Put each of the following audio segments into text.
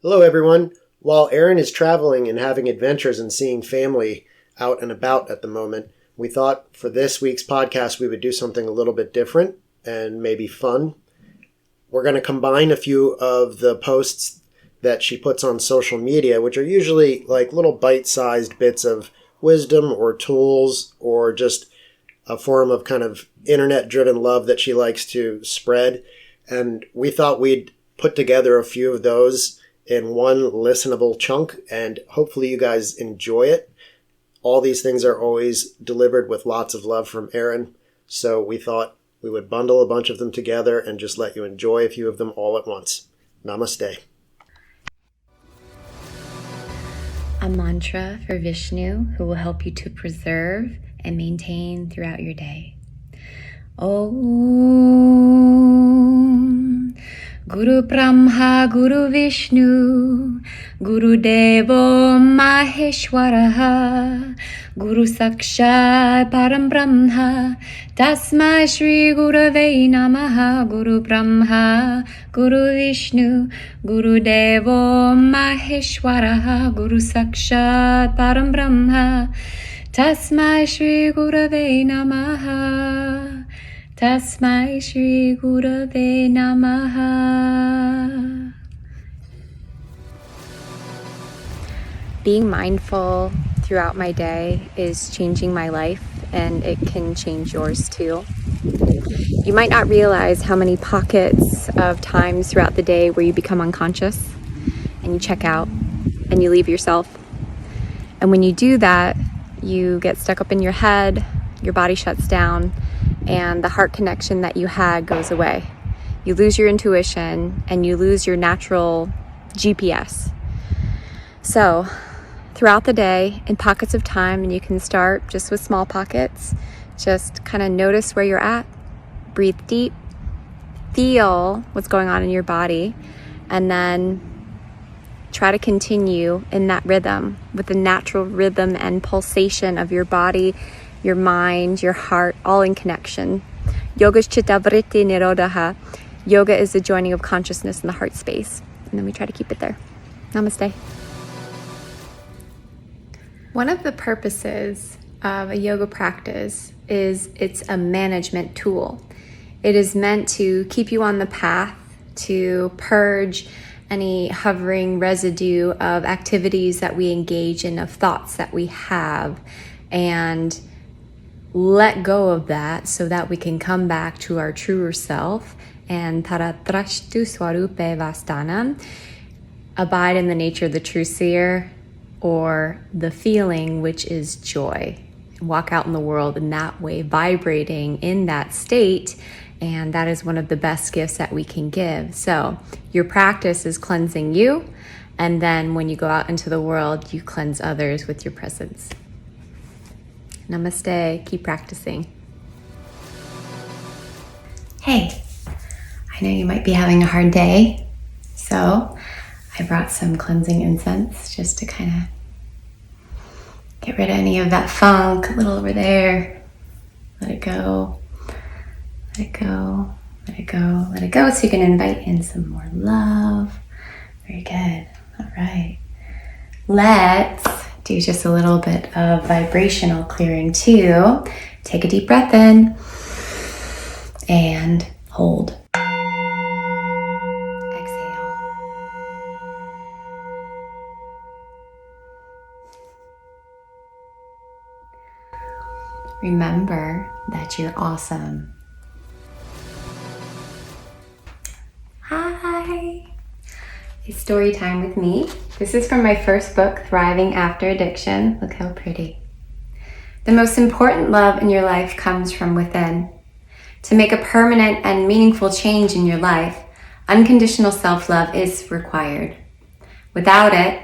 Hello, everyone. While Aaron is traveling and having adventures and seeing family out and about at the moment, we thought for this week's podcast we would do something a little bit different and maybe fun. We're going to combine a few of the posts that she puts on social media, which are usually like little bite-sized bits of wisdom or tools or just a form of kind of internet-driven love that she likes to spread. And we thought we'd put together a few of those in one listenable chunk, and hopefully you guys enjoy it. All these things are always delivered with lots of love from Aaron, so we thought we would bundle a bunch of them together and just let you enjoy a few of them all at once. Namaste. A mantra for Vishnu who will help you to preserve and maintain throughout your day. Om Guru Brahma Guru Vishnu Guru Devo Maheshwaraha Guru Sakshat Param Brahma Tasmai Shri Gurave Namaha Guru Brahma Guru Vishnu Guru Devo Maheshwaraha Guru Sakshat Param Brahma Tasmai Shri Gurave Namaha Tasmai Shri Gurave Namaha. Being mindful throughout my day is changing my life, and it can change yours too. You might not realize how many pockets of times throughout the day where you become unconscious and you check out and you leave yourself. And when you do that, you get stuck up in your head, your body shuts down, and the heart connection that you had goes away. You lose your intuition and you lose your natural GPS. So throughout the day, in pockets of time, and you can start just with small pockets, just kind of notice where you're at, breathe deep, feel what's going on in your body, and then try to continue in that rhythm with the natural rhythm and pulsation of your body, your mind, your heart, all in connection. Yoga's chitta vritti nirodha. Yoga is the joining of consciousness in the heart space. And then we try to keep it there. Namaste. One of the purposes of a yoga practice is it's a management tool. It is meant to keep you on the path, to purge any hovering residue of activities that we engage in, of thoughts that we have, and let go of that so that we can come back to our truer self and taratrashtu swarupe vastanam, abide in the nature of the true seer, or the feeling, which is joy. Walk out in the world in that way, vibrating in that state, and that is one of the best gifts that we can give. So your practice is cleansing you, and then when you go out into the world, you cleanse others with your presence. Namaste. Keep practicing. Hey, I know you might be having a hard day, so I brought some cleansing incense just to kind of get rid of any of that funk, a little over there. Let it go. Let it go. Let it go. Let it go. So you can invite in some more love. Very good. All right. Let's do just a little bit of vibrational clearing too. Take a deep breath in and hold. Exhale. Remember that you're awesome. Hi. It's story time with me. This is from my first book, Thriving After Addiction. Look how pretty. The most important love in your life comes from within. To make a permanent and meaningful change in your life, unconditional self-love is required. Without it,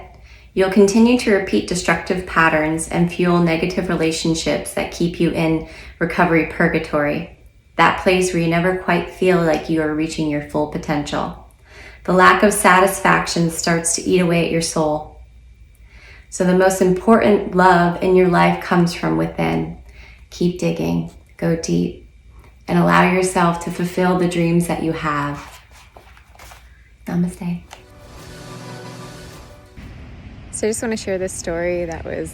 you'll continue to repeat destructive patterns and fuel negative relationships that keep you in recovery purgatory, that place where you never quite feel like you are reaching your full potential. The lack of satisfaction starts to eat away at your soul. So the most important love in your life comes from within. Keep digging, go deep, and allow yourself to fulfill the dreams that you have. Namaste. So I just want to share this story that was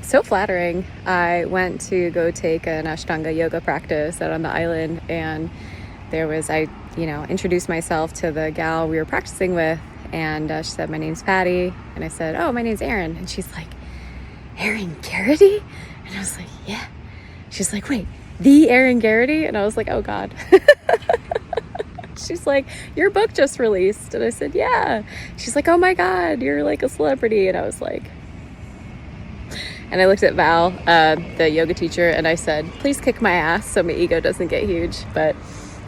so flattering. I went to go take an Ashtanga yoga practice out on the island, and I introduced myself to the gal we were practicing with, and she said, "My name's Patty," and I said, "Oh, my name's Erin," and she's like, "Erin Garrity?" And I was like, "Yeah." She's like, "Wait, the Erin Garrity?" And I was like, "Oh God." She's like, "Your book just released." And I said, "Yeah." She's like, "Oh my God, you're like a celebrity." And I was like, and I looked at Val, the yoga teacher, and I said, "Please kick my ass so my ego doesn't get huge." But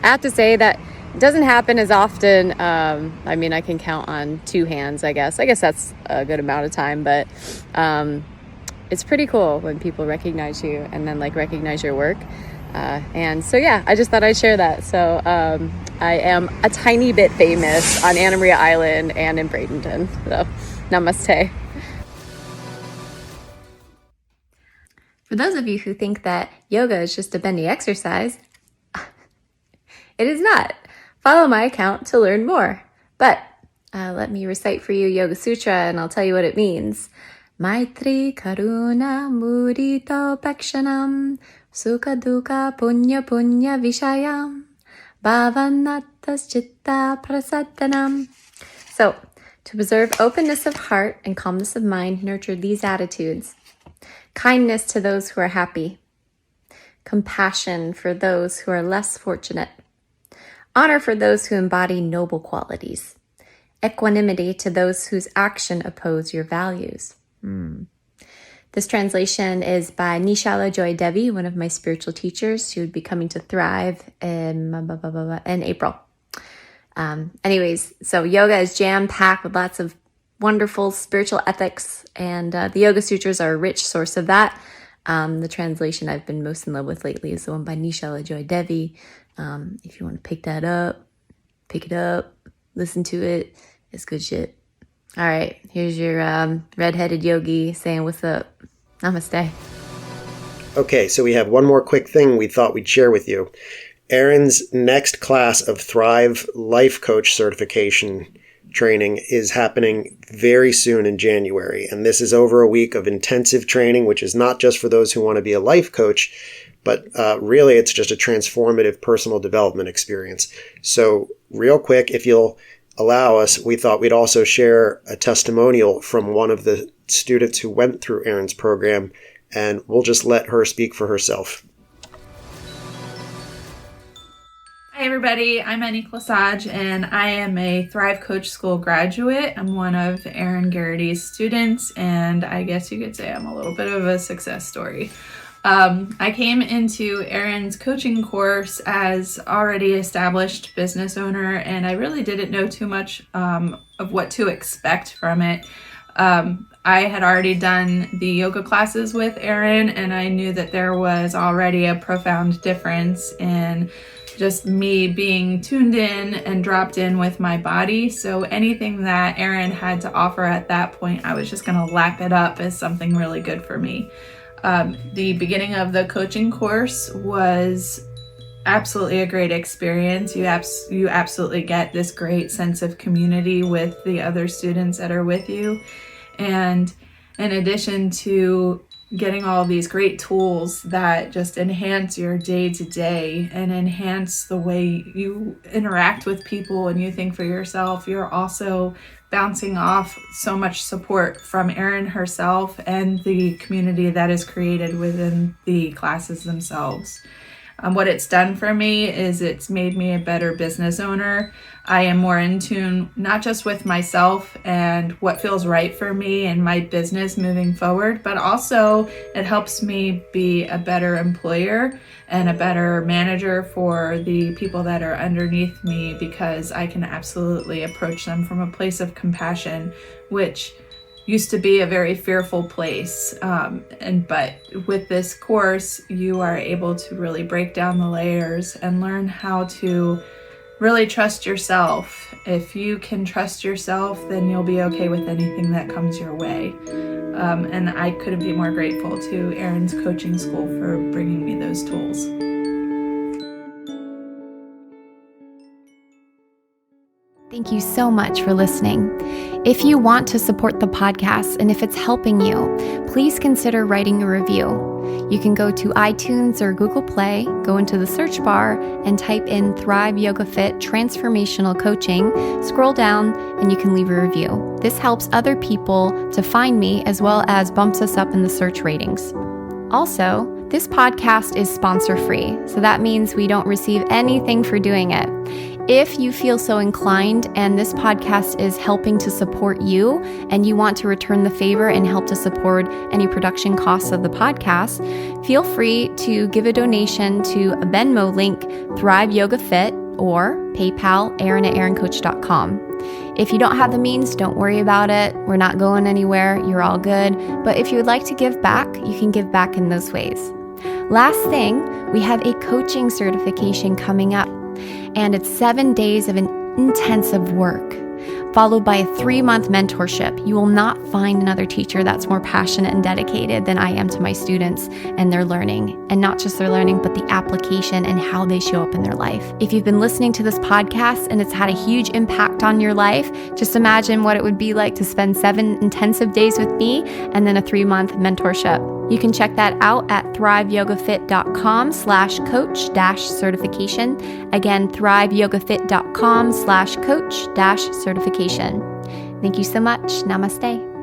I have to say that it doesn't happen as often. I can count on two hands, I guess. I guess that's a good amount of time, but it's pretty cool when people recognize you and then recognize your work. And so, yeah, I just thought I'd share that. So I am a tiny bit famous on Anna Maria Island and in Bradenton. So namaste. For those of you who think that yoga is just a bendy exercise, it is not. Follow my account to learn more. But let me recite for you Yoga Sutra and I'll tell you what it means. Maitri Karuna Mudita Pakshanam Sukha Dukha Punya Punya Vishayam Bhavanatas Chitta Prasadanam. So, to preserve openness of heart and calmness of mind, nurture these attitudes. Kindness to those who are happy. Compassion for those who are less fortunate. Honor for those who embody noble qualities. Equanimity to those whose action oppose your values. This translation is by Nishala Joy Devi, one of my spiritual teachers. She would be coming to Thrive in April. So yoga is jam-packed with lots of wonderful spiritual ethics, and the Yoga Sutras are a rich source of that. The translation I've been most in love with lately is the one by Nishala Joy Devi. If you want to pick that up, pick it up, listen to it. It's good shit. All right, here's your redheaded yogi saying what's up. Namaste. Okay, so we have one more quick thing we thought we'd share with you. Erin's next class of Thrive Life Coach certification training is happening very soon in January. And this is over a week of intensive training, which is not just for those who want to be a life coach, but really it's just a transformative personal development experience. So real quick, if you'll allow us, we thought we'd also share a testimonial from one of the students who went through Erin's program, and we'll just let her speak for herself. Hi everybody, I'm Annie Klasaj and I am a Thrive Coach School graduate. I'm one of Erin Garrity's students, and I guess you could say I'm a little bit of a success story. I came into Erin's coaching course as already established business owner, and I really didn't know too much of what to expect from it. I had already done the yoga classes with Erin, and I knew that there was already a profound difference in just me being tuned in and dropped in with my body. So anything that Erin had to offer at that point, I was just going to lap it up as something really good for me. The beginning of the coaching course was absolutely a great experience. You absolutely get this great sense of community with the other students that are with you. And in addition to getting all these great tools that just enhance your day-to-day and enhance the way you interact with people and you think for yourself, you're also bouncing off so much support from Erin herself and the community that is created within the classes themselves. What it's done for me is it's made me a better business owner. I am more in tune, not just with myself and what feels right for me and my business moving forward, but also it helps me be a better employer and a better manager for the people that are underneath me, because I can absolutely approach them from a place of compassion, which used to be a very fearful place. But with this course, you are able to really break down the layers and learn how to really trust yourself. If you can trust yourself, then you'll be okay with anything that comes your way. And I couldn't be more grateful to Erin's coaching school for bringing me those tools. Thank you so much for listening. If you want to support the podcast and if it's helping you, please consider writing a review. You can go to iTunes or Google Play, go into the search bar and type in Thrive Yoga Fit Transformational Coaching, scroll down, and you can leave a review. This helps other people to find me as well as bumps us up in the search ratings. Also, this podcast is sponsor-free, so that means we don't receive anything for doing it. If you feel so inclined and this podcast is helping to support you and you want to return the favor and help to support any production costs of the podcast, feel free to give a donation to a Venmo link, Thrive Yoga Fit, or PayPal, Erin@erincoach.com. If you don't have the means, don't worry about it. We're not going anywhere. You're all good. But if you would like to give back, you can give back in those ways. Last thing, we have a coaching certification coming up. And it's 7 days of an intensive work, followed by a 3-month mentorship. You will not find another teacher that's more passionate and dedicated than I am to my students and their learning. And not just their learning, but the application and how they show up in their life. If you've been listening to this podcast and it's had a huge impact on your life, just imagine what it would be like to spend 7 intensive days with me and then a 3-month mentorship. You can check that out at thriveyogafit.com/coach-certification. Again, thriveyogafit.com/coach-certification. Thank you so much. Namaste.